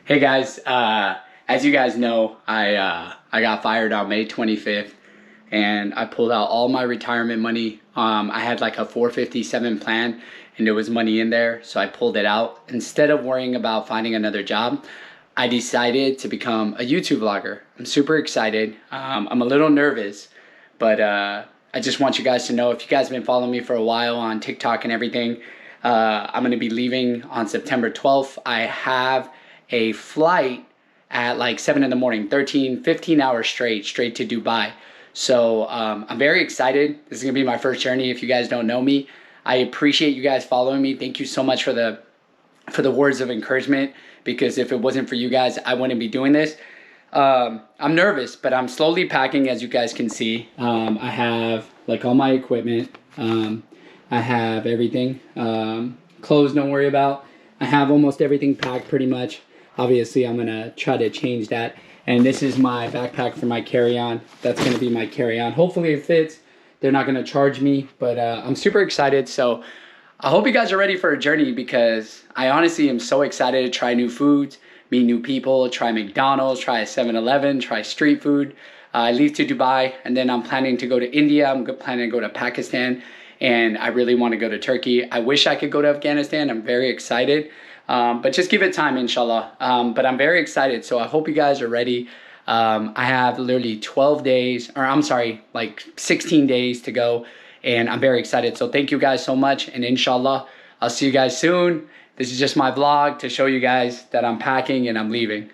Hey guys, as you guys know, I got fired on May 25th, and I pulled out all my retirement money. I had like a 457 plan, and there was money in there, so I pulled it out. Instead of worrying about finding another job, I decided to become a YouTube vlogger. I'm super excited. I'm a little nervous, but I just want you guys to know, if you guys have been following me for a while on TikTok and everything, I'm gonna be leaving on September 12th. I have a flight at like 7 in the morning, 15 hours straight to Dubai. So I'm very excited. This is gonna be my first journey. If you guys don't know me, I appreciate you guys following me. Thank you so much for the words of encouragement, because if it wasn't for you guys, I wouldn't be doing this. I'm nervous, but I'm slowly packing, as you guys can see. I have like all my equipment. I have everything. Clothes, don't worry about. I have almost everything packed pretty much. Obviously, I'm gonna try to change that. And this is my backpack for my carry-on. That's gonna be my carry-on. Hopefully it fits. They're not gonna charge me, but I'm super excited. So I hope you guys are ready for a journey, because I honestly am so excited to try new foods, meet new people, try McDonald's, try a 7-Eleven, try street food. I leave to Dubai, and then I'm planning to go to India. I'm planning to go to Pakistan, and I really want to go to Turkey. I wish I could go to Afghanistan. I'm very excited, but just give it time, inshallah. But I'm very excited, so I hope you guys are ready. I have literally 12 days, or I'm sorry, like 16 days to go, and I'm very excited. So thank you guys so much, and inshallah, I'll see you guys soon. This is just my vlog to show you guys that I'm packing and I'm leaving.